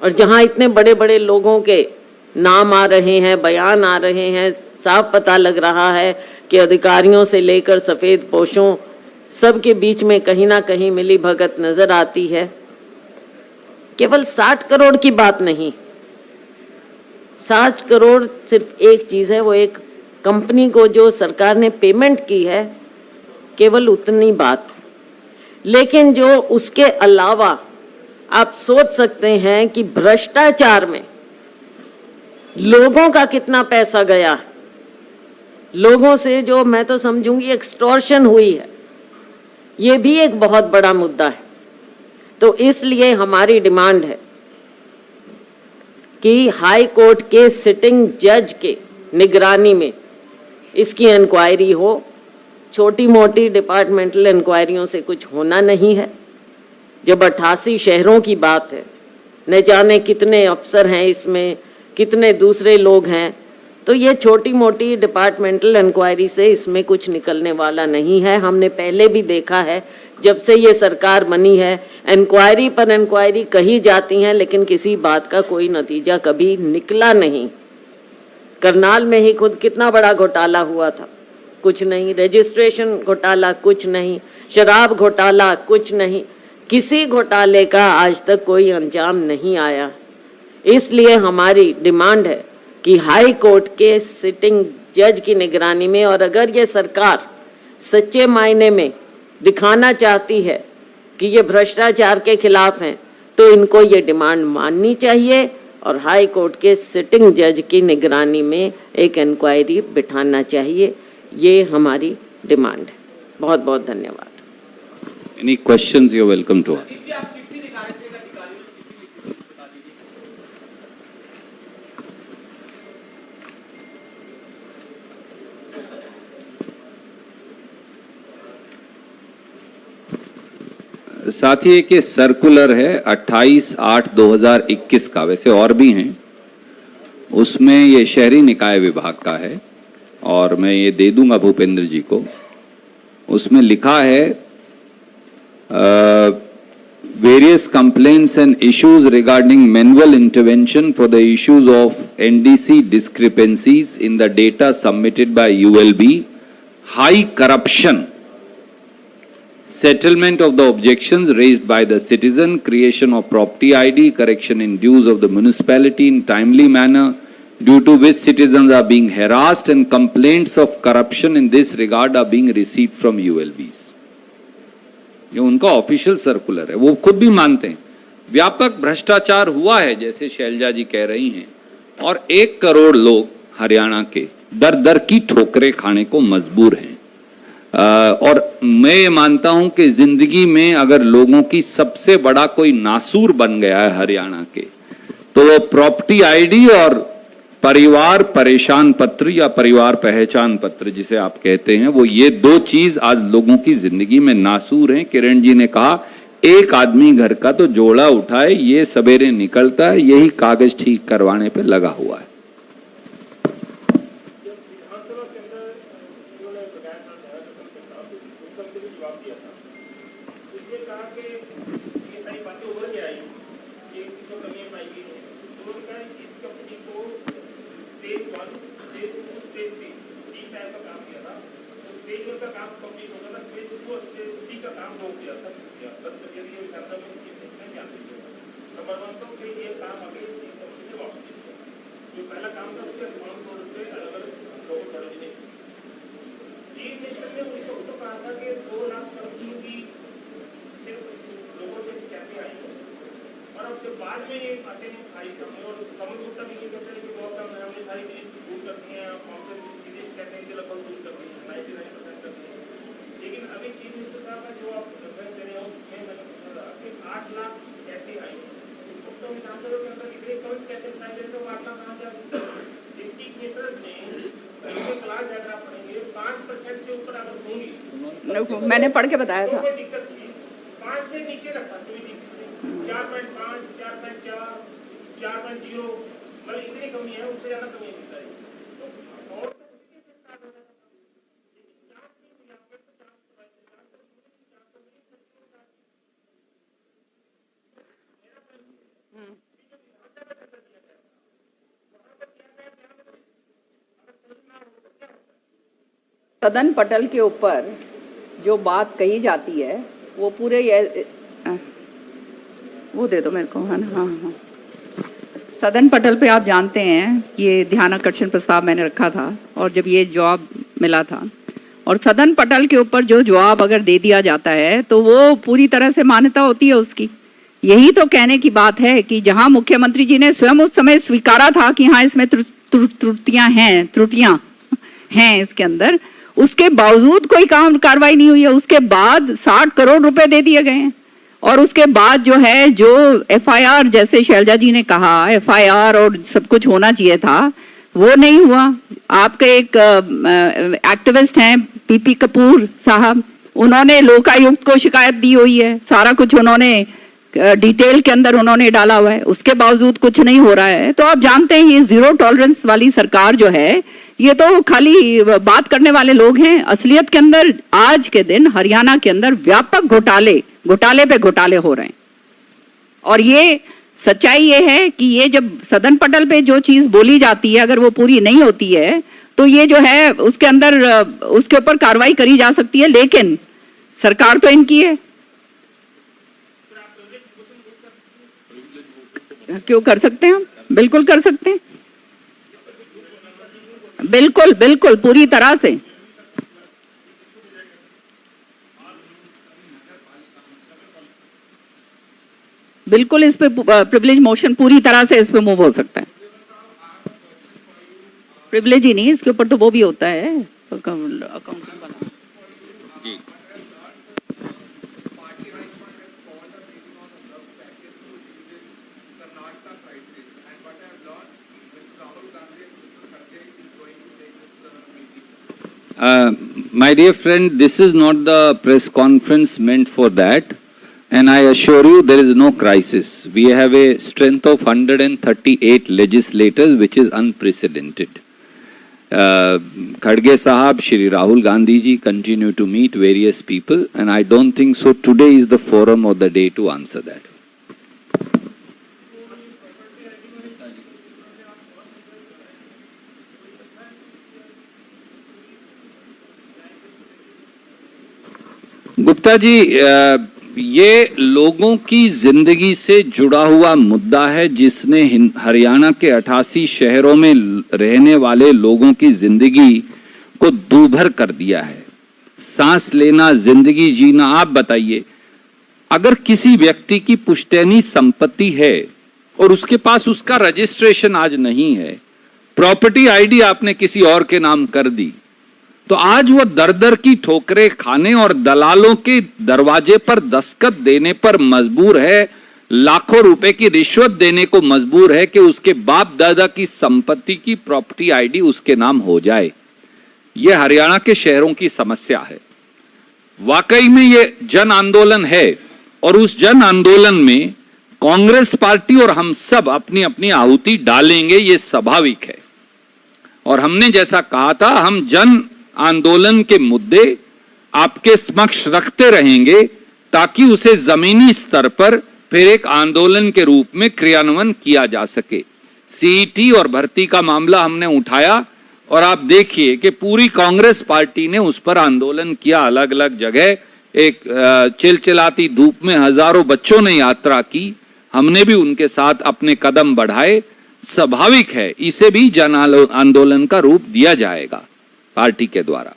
और जहां इतने बड़े बड़े लोगों के नाम आ रहे हैं, बयान आ रहे हैं, साफ पता लग रहा है कि अधिकारियों से लेकर सफेद पोशों सबके बीच में कहीं ना कहीं मिली भगत नजर आती है। केवल 60 करोड़ की बात नहीं, 60 करोड़ सिर्फ एक चीज है, वो एक कंपनी को जो सरकार ने पेमेंट की है, केवल उतनी बात। लेकिन जो उसके अलावा आप सोच सकते हैं कि भ्रष्टाचार में लोगों का कितना पैसा गया, लोगों से जो मैं तो समझूंगी एक्सटॉर्शन हुई है, ये भी एक बहुत बड़ा मुद्दा है। तो इसलिए हमारी डिमांड है कि हाई कोर्ट के सिटिंग जज के निगरानी में इसकी इंक्वायरी हो। छोटी मोटी डिपार्टमेंटल इंक्वायरियों से कुछ होना नहीं है। जब 88 शहरों की बात है, न जाने कितने अफसर हैं इसमें, कितने दूसरे लोग हैं, तो ये छोटी मोटी डिपार्टमेंटल इंक्वायरी से इसमें कुछ निकलने वाला नहीं है। हमने पहले भी देखा है, जब से ये सरकार बनी है, इंक्वायरी पर इंक्वायरी कही जाती हैं, लेकिन किसी बात का कोई नतीजा कभी निकला नहीं। करनाल में ही खुद कितना बड़ा घोटाला हुआ था, कुछ नहीं। रजिस्ट्रेशन घोटाला, कुछ नहीं। शराब घोटाला, कुछ नहीं। किसी घोटाले का आज तक कोई अंजाम नहीं आया। इसलिए हमारी डिमांड है कि हाई कोर्ट के सिटिंग जज की निगरानी में, और अगर ये सरकार सच्चे मायने में दिखाना चाहती है कि ये भ्रष्टाचार के खिलाफ हैं, तो इनको ये डिमांड माननी चाहिए और हाई कोर्ट के सिटिंग जज की निगरानी में एक इंक्वायरी बिठाना चाहिए। ये हमारी डिमांड है। बहुत बहुत धन्यवाद। Any questions you're welcome to ask. साथ ही एक ये सर्कुलर है 28/8/2021 का, वैसे और भी हैं, उसमें ये शहरी निकाय विभाग का है और मैं ये दे दूंगा भूपेंद्र जी को। उसमें लिखा है various complaints and issues regarding manual intervention for the issues of NDC discrepancies in the data submitted by ULB, high corruption, settlement of the objections raised by the citizen, creation of property ID, correction in dues of the municipality in timely manner, due to which citizens are being harassed, and complaints of corruption in this regard are being received from ULBs. ये उनका official circular है, वो खुद भी मानते हैं व्यापक भ्रष्टाचार हुआ है, जैसे शैलजा जी कह रही हैं, और 1 करोड़ लोग हरियाणा के दर दर की ठोकरें खाने को मजबूर हैं। और मैं ये मानता हूं कि जिंदगी में अगर लोगों की सबसे बड़ा कोई नासूर बन गया है हरियाणा के, तो वो प्रॉपर्टी आईडी और परिवार परेशान पत्र या परिवार पहचान पत्र जिसे आप कहते हैं, वो ये 2 चीज आज लोगों की जिंदगी में नासूर हैं। किरण जी ने कहा एक आदमी घर का तो जोड़ा उठाए, ये सवेरे निकलता है, यही कागज ठीक करवाने पे लगा हुआ है। बाद में ये बातें आई सामने, और कमल गुप्ता भी ये कहते हैं कि बहुत कम है, हमने सारी चीजें दूर करती हैं, हमसे विदेश कहते हैं कि लगभग दूर करती हैं, 99% करती हैं। लेकिन अभी चीफ मिनिस्टर साहब का जो आप रेफरेंस दे रहे हैं उसमें मैंने पूछा था कि 8 लाख कहते आई, उसको तो विधानसभा के अंदर इतने कम कहते बताए गए, तो 8 लाख कहाँ से आ सकते हैं? डिप्टी कमिश्नर्स ने क्लास अगर आप पढ़ेंगे 5% से ऊपर अगर होंगी, मैंने पढ़ के बताया था, कोई दिक्कत थी। 5 से नीचे रखा सीबीडीसी 4.5, 4.4, 4.0, मतलब इतनी कमी है, उससे ज्यादा कमी मिलता है। तो और तो उसी से स्टार्ट होता था, लेकिन जांच नहीं हुई, आपने तो जांच करवाई, जांच तो नहीं सकती। मेरा प्रश्न है कि जो विधानसभा का दिया गया वहां पर क्या क्या क्या अगर सही ना हो तो क्या होता है? सदन पटल के ऊपर जो बात कही जाती है वो पूरे वो दे दो मेरे को, है ना? हाँ हाँ, सदन पटल पे आप जानते हैं ये ध्यानाकर्षण प्रस्ताव मैंने रखा था, और जब ये जवाब मिला था, और सदन पटल के ऊपर जो जवाब अगर दे दिया जाता है तो वो पूरी तरह से मान्यता होती है उसकी। यही तो कहने की बात है कि जहां मुख्यमंत्री जी ने स्वयं उस समय स्वीकारा था कि हाँ इसमें त्रुटियां हैं इसके अंदर, उसके बावजूद कोई कार्रवाई नहीं हुई है। उसके बाद 60 करोड़ रुपए दे दिए गए हैं, और उसके बाद जो है जो एफआईआर, जैसे शैलजा जी ने कहा एफआईआर और सब कुछ होना चाहिए था, वो नहीं हुआ। आपके एक एक्टिविस्ट हैं पीपी कपूर साहब, उन्होंने लोकायुक्त को शिकायत दी हुई है, सारा कुछ उन्होंने डिटेल के अंदर उन्होंने डाला हुआ है, उसके बावजूद कुछ नहीं हो रहा है। तो आप जानते हैं ये 0 टॉलरेंस वाली सरकार जो है, ये तो खाली बात करने वाले लोग हैं। असलियत के अंदर आज के दिन हरियाणा के अंदर व्यापक घोटाले पे घोटाले हो रहे हैं। और ये सच्चाई ये है कि ये जब सदन पटल पे जो चीज बोली जाती है अगर वो पूरी नहीं होती है तो ये जो है उसके अंदर उसके ऊपर कार्रवाई करी जा सकती है, लेकिन सरकार तो इनकी है। क्यों कर सकते हैं हम? बिल्कुल कर सकते हैं, बिल्कुल बिल्कुल पूरी तरह से। बिल्कुल इस पे प्रिविलेज मोशन पूरी तरह से इस पे मूव हो सकता है। प्रिविलेज ही नहीं, इसके ऊपर तो वो भी होता है अकाउंटिंग वाला। My dear friend, this is not the press conference meant for that, and I assure you there is no crisis. We have a strength of 138 legislators, which is unprecedented. Khadge Sahab, Shri Rahul Gandhi ji continue to meet various people, and I don't think so today is the forum or the day to answer that. Gupta ji, ये लोगों की जिंदगी से जुड़ा हुआ मुद्दा है, जिसने हरियाणा के 88 शहरों में रहने वाले लोगों की जिंदगी को दूभर कर दिया है। सांस लेना, जिंदगी जीना। आप बताइए, अगर किसी व्यक्ति की पुश्तैनी संपत्ति है और उसके पास उसका रजिस्ट्रेशन आज नहीं है, प्रॉपर्टी आईडी आपने किसी और के नाम कर दी, तो आज वो दर दर की ठोकरें खाने और दलालों के दरवाजे पर दस्तखत देने पर मजबूर है, लाखों रुपए की रिश्वत देने को मजबूर है कि उसके बाप दादा की संपत्ति की प्रॉपर्टी आईडी उसके नाम हो जाए। ये हरियाणा के शहरों की समस्या है। वाकई में ये जन आंदोलन है, और उस जन आंदोलन में कांग्रेस पार्टी और हम सब अपनी अपनी आहुति डालेंगे, ये स्वाभाविक है। और हमने जैसा कहा था, हम जन आंदोलन के मुद्दे आपके समक्ष रखते रहेंगे, ताकि उसे जमीनी स्तर पर फिर एक आंदोलन के रूप में क्रियान्वयन किया जा सके। सीईटी और भर्ती का मामला हमने उठाया, और आप देखिए कि पूरी कांग्रेस पार्टी ने उस पर आंदोलन किया। अलग अलग जगह एक चिलचिलाती धूप में हजारों बच्चों ने यात्रा की, हमने भी उनके साथ अपने कदम बढ़ाए। स्वाभाविक है, इसे भी जन आंदोलन का रूप दिया जाएगा पार्टी के द्वारा।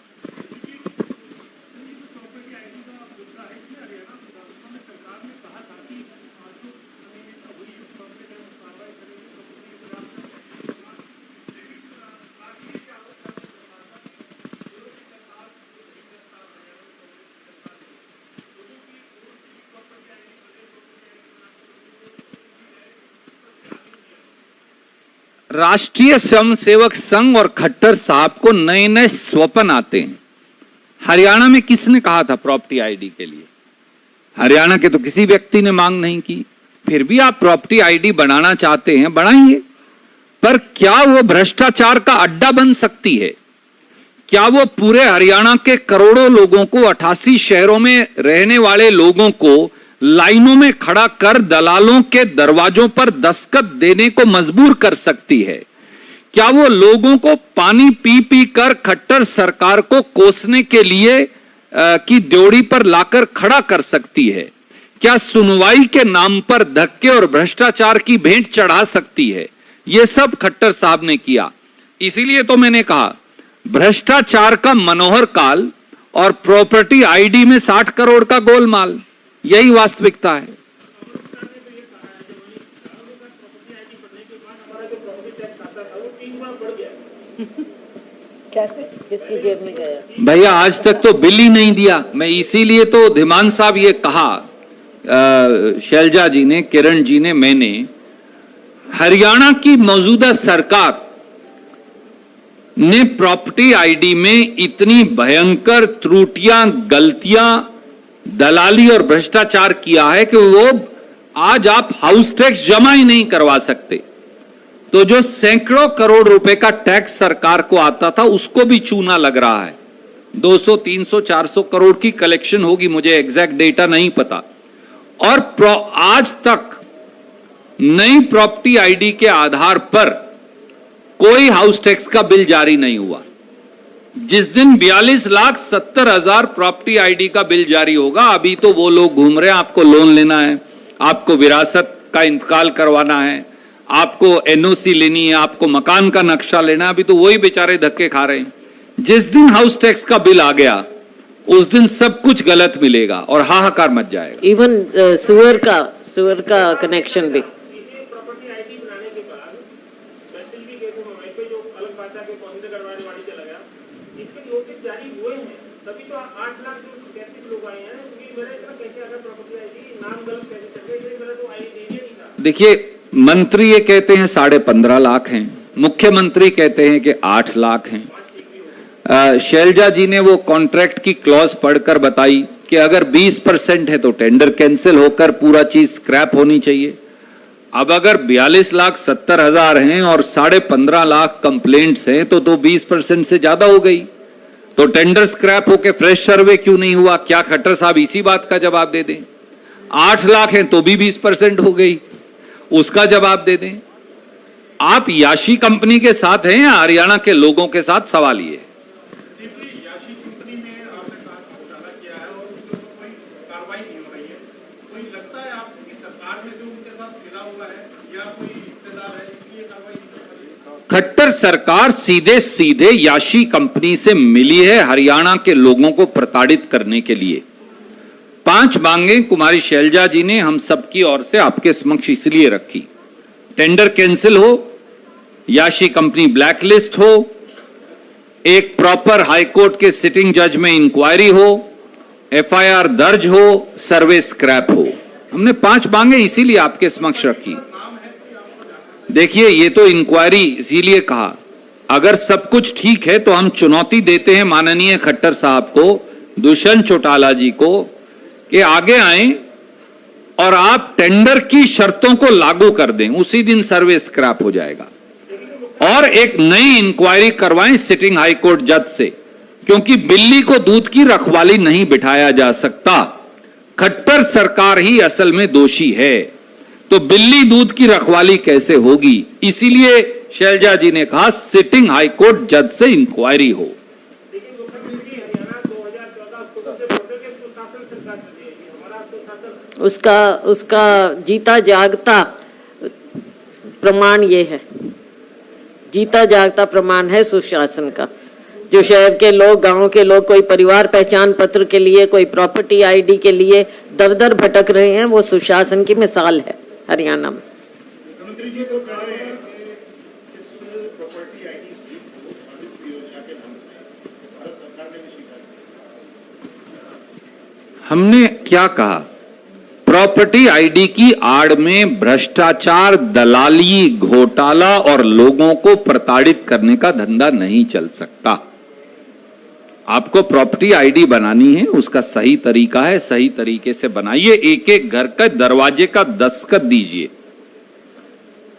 राष्ट्रीय स्वयंसेवक संघ और खट्टर साहब को नए नए स्वप्न आते हैं। हरियाणा में किसने कहा था प्रॉपर्टी आईडी के लिए? हरियाणा के तो किसी व्यक्ति ने मांग नहीं की। फिर भी आप प्रॉपर्टी आईडी बनाना चाहते हैं, बनाइए, पर क्या वो भ्रष्टाचार का अड्डा बन सकती है? क्या वो पूरे हरियाणा के करोड़ों लोगों को, 88 शहरों में रहने वाले लोगों को लाइनों में खड़ा कर दलालों के दरवाजों पर दस्तखत देने को मजबूर कर सकती है? क्या वो लोगों को पानी पी पी कर खट्टर सरकार को कोसने के लिए की ड्योढ़ी पर लाकर खड़ा कर सकती है? क्या सुनवाई के नाम पर धक्के और भ्रष्टाचार की भेंट चढ़ा सकती है? ये सब खट्टर साहब ने किया। इसीलिए तो मैंने कहा, भ्रष्टाचार का मनोहर काल और प्रॉपर्टी आईडी में 60 करोड़ का गोलमाल, यही वास्तविकता है। कैसे? किसकी जेब में गया? भैया आज तक तो बिल ही नहीं दिया। मैं इसीलिए तो धीमान साहब ये कहा, शैलजा जी ने, किरण जी ने, मैंने, हरियाणा की मौजूदा सरकार ने प्रॉपर्टी आईडी में इतनी भयंकर त्रुटियां, गलतियां, दलाली और भ्रष्टाचार किया है कि वो आज आप हाउस टैक्स जमा ही नहीं करवा सकते। तो जो सैकड़ों करोड़ रुपए का टैक्स सरकार को आता था, उसको भी चूना लग रहा है। 200, 300, 400 करोड़ की कलेक्शन होगी, मुझे एग्जैक्ट डेटा नहीं पता। और आज तक नई प्रॉपर्टी आईडी के आधार पर कोई हाउस टैक्स का बिल जारी नहीं हुआ। जिस दिन 42,70,000 प्रॉपर्टी आईडी का बिल जारी होगा, अभी तो वो लोग घूम रहे हैं, आपको लोन लेना है, आपको विरासत का इंतकाल करवाना है, आपको एनओसी लेनी है, आपको मकान का नक्शा लेना है, अभी तो वही बेचारे धक्के खा रहे हैं। जिस दिन हाउस टैक्स का बिल आ गया उस दिन सब कुछ गलत मिलेगा और हाहाकार मच जाएगा। इवन सुअर का कनेक्शन भी। इसे प्रॉपर्टी आईडी बनाने के बाद मैसेज भी गए थे मोबाइल पे, जो अलग बात है कि कौन से गड़बड़ी वाली चला गया। इसके नोटिस जारी हुए हैं, तभी तो 8 लाख जो कैसे लोग आए हैं, क्योंकि मेरा इतना कैसे आ गया प्रॉपर्टी आईडी, नाम गलत कैसे चल गया, ये मेरा तो आईडी नहीं था। देखिए, मंत्री ये कहते हैं 15.5 लाख हैं, मुख्यमंत्री कहते हैं कि 8 लाख हैं। शैलजा जी ने वो कॉन्ट्रैक्ट की क्लॉज पढ़कर बताई कि अगर 20% है तो टेंडर कैंसिल होकर पूरा चीज स्क्रैप होनी चाहिए। अब अगर 42,70,000 हैं और 15.5 लाख कंप्लेंट्स हैं तो 20% से ज्यादा हो गई, तो टेंडर स्क्रैप होकर फ्रेश सर्वे क्यों नहीं हुआ? क्या खट्टर साहब इसी बात का जवाब दे दें? 8 लाख हैं तो भी 20% हो गई, उसका जवाब दे दें। आप याशी कंपनी के साथ हैं या हरियाणा के लोगों के साथ? सवाल ये। याशी कंपनी में आपने कहा घोटाला किया है और उसके ऊपर कोई कार्रवाई नहीं हो रही है, कोई लगता है आपको कि सरकार में से उनके साथ मिला हुआ है या कोई हिस्सेदार है, इसलिए कार्रवाई नहीं कर रही है? खट्टर सरकार सीधे सीधे याशी कंपनी से मिली है हरियाणा के लोगों को प्रताड़ित करने के लिए। 5 मांगें कुमारी शैलजा जी ने हम सबकी ओर से आपके समक्ष इसलिए रखी। टेंडर कैंसिल हो, याशी कंपनी ब्लैकलिस्ट हो, एक प्रॉपर हाईकोर्ट के सिटिंग जज में इंक्वायरी हो, एफआईआर दर्ज हो, सर्वे स्क्रैप हो। हमने 5 मांगे इसीलिए आपके समक्ष रखी। देखिए, ये तो इंक्वायरी इसीलिए कहा, अगर सब कुछ ठीक है तो हम चुनौती देते हैं माननीय खट्टर साहब को, दुष्यंत चौटाला जी को, कि आगे आए और आप टेंडर की शर्तों को लागू कर दें, उसी दिन सर्वे स्क्रैप हो जाएगा। और एक नई इंक्वायरी करवाएं सिटिंग हाईकोर्ट जज से, क्योंकि बिल्ली को दूध की रखवाली नहीं बिठाया जा सकता। खट्टर सरकार ही असल में दोषी है, तो बिल्ली दूध की रखवाली कैसे होगी? इसीलिए शैलजा जी ने कहा सिटिंग हाईकोर्ट जज से इंक्वायरी हो। लेकिन मुख्यमंत्री हरियाणा 2014 अक्टूबर से बोल रहे कि सुशासन सरकार चलेगी, हमारा सुशासन। उसका जीता जागता प्रमाण ये है, जीता जागता प्रमाण है सुशासन का। जो शहर के लोग, गांव के लोग कोई परिवार पहचान पत्र के लिए, कोई प्रॉपर्टी आईडी के लिए दर दर भटक रहे हैं, वो सुशासन की मिसाल है हरियाणा में। मुख्यमंत्री जी तो कह रहे हैं कि इस प्रॉपर्टी आईडी स्कीम को स्वामित्व योजना के नाम से भारत सरकार ने भी स्वीकार किया। हमने क्या कहा? प्रॉपर्टी आईडी की आड़ में भ्रष्टाचार, दलाली, घोटाला और लोगों को प्रताड़ित करने का धंधा नहीं चल सकता। आपको प्रॉपर्टी आईडी बनानी है, उसका सही तरीका है, सही तरीके से बनाइए। एक एक घर का दरवाजे का दस्तखत दीजिए,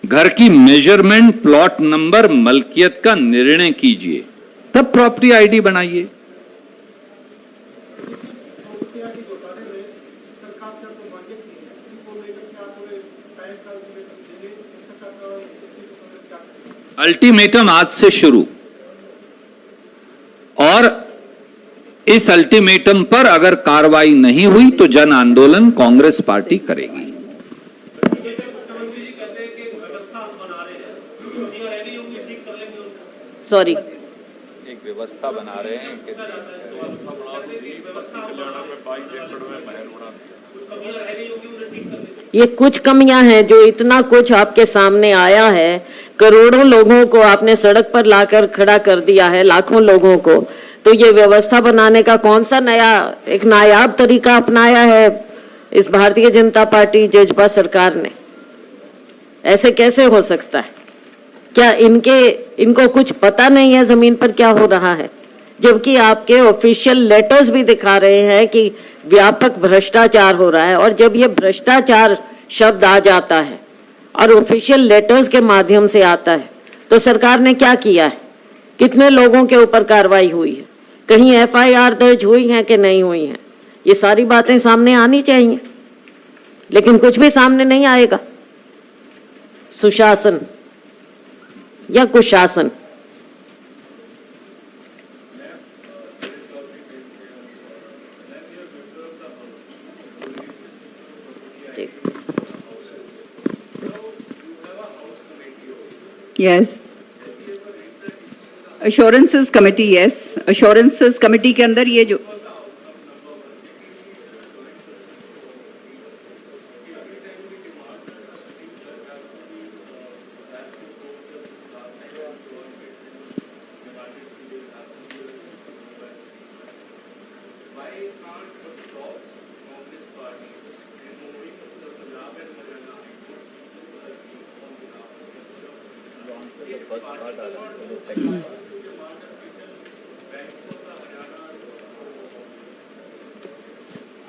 घर की मेजरमेंट, प्लॉट नंबर, मलकियत का निर्णय कीजिए, तब प्रॉपर्टी आईडी बनाइए। अल्टीमेटम आज से शुरू, और इस अल्टीमेटम पर अगर कार्रवाई नहीं हुई तो जन आंदोलन कांग्रेस पार्टी करेगी। सॉरी, एक व्यवस्था बना रहे हैं ये कुछ कमियां हैं जो इतना कुछ आपके सामने आया है। करोड़ों लोगों को आपने सड़क पर लाकर खड़ा कर दिया है, लाखों लोगों को। तो ये व्यवस्था बनाने का कौन सा नया एक नायाब तरीका अपनाया है इस भारतीय जनता पार्टी जजपा सरकार ने? ऐसे कैसे हो सकता है? क्या इनको कुछ पता नहीं है जमीन पर क्या हो रहा है? जबकि आपके ऑफिशियल लेटर्स भी दिखा रहे हैं कि व्यापक भ्रष्टाचार हो रहा है। और जब ये भ्रष्टाचार शब्द आ जाता है और ऑफिशियल लेटर्स के माध्यम से आता है, तो सरकार ने क्या किया है? कितने लोगों के ऊपर कार्रवाई हुई है? कहीं एफआईआर दर्ज हुई है कि नहीं हुई है? ये सारी बातें सामने आनी चाहिए, लेकिन कुछ भी सामने नहीं आएगा। सुशासन या कुशासन? Yes. Assurances committee, yes. Assurances committee के अंदर ये जो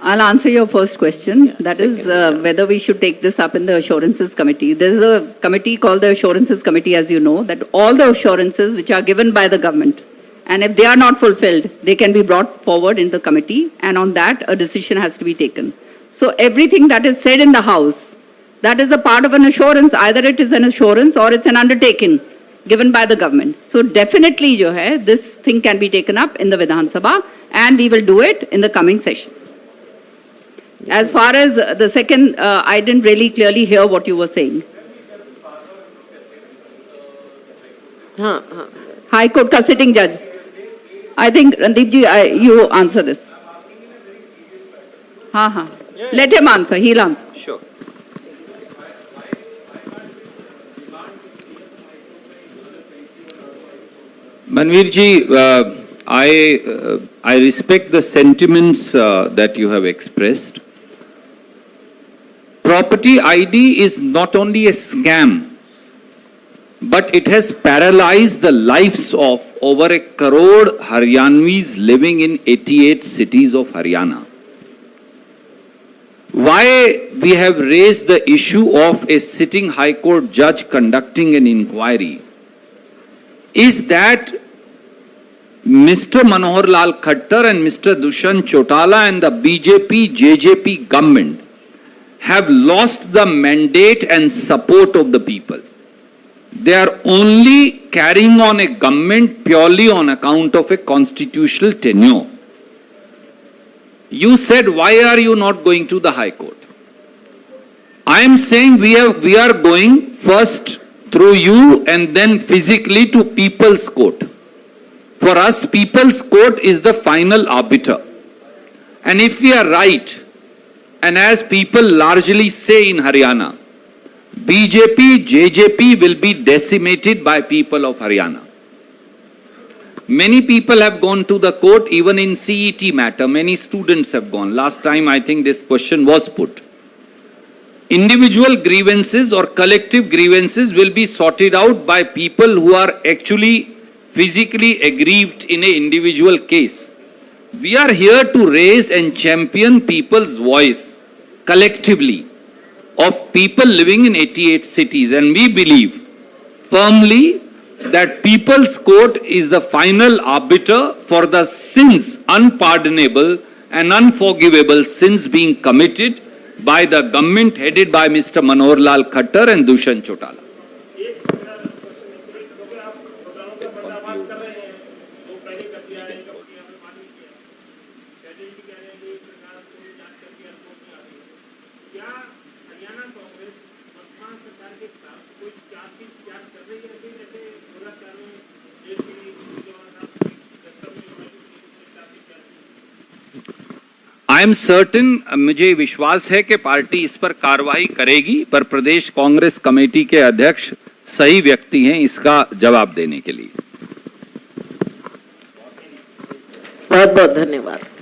I'll answer your first question. That is whether we should take this up in the assurances committee. There is a committee called the assurances committee, as you know, that all the assurances which are given by the government, and if they are not fulfilled, they can be brought forward in the committee, and on that a decision has to be taken. So everything that is said in the House, that is a part of an assurance. Either it is an assurance or it's an undertaking given by the government. So definitely, this thing can be taken up in the Vidhan Sabha, and we will do it in the coming session. As far as the second, I didn't really clearly hear what you were saying. हाँ. High Court का sitting judge. I think Randeep ji, you answer this. हाँ. Let him answer. He'll answer. Sure. Manveer ji, I respect the sentiments that you have expressed. Property ID is not only a scam, but it has paralyzed the lives of over 1 crore Haryanvis living in 88 cities of Haryana. Why we have raised the issue of a sitting High Court judge conducting an inquiry is that Mr. Manohar Lal Khattar and Mr. Dushyant Chautala and the BJP-JJP government have lost the mandate and support of the people. They are only carrying on a government purely on account of a constitutional tenure. You said, why are you not going to the High Court? I am saying we are going first through you and then physically to People's Court. For us, People's Court is the final arbiter. And if we are right, and as people largely say in Haryana, BJP, JJP will be decimated by people of Haryana. Many people have gone to the court, even in CET matter. Many students have gone. Last time, I think this question was put. Individual grievances or collective grievances will be sorted out by people who are actually physically aggrieved in an individual case. We are here to raise and champion people's voice collectively of people living in 88 cities, and we believe firmly that People's Court is the final arbiter for the sins, unpardonable and unforgivable sins being committed by the government headed by Mr. Manohar Lal Khattar and Dushyant Chautala. I am certain, मुझे विश्वास है कि party इस पर कार्रवाई करेगी, पर प्रदेश Congress committee के अध्यक्ष सही व्यक्ति हैं इसका जवाब देने के लिए। बहुत बहुत धन्यवाद।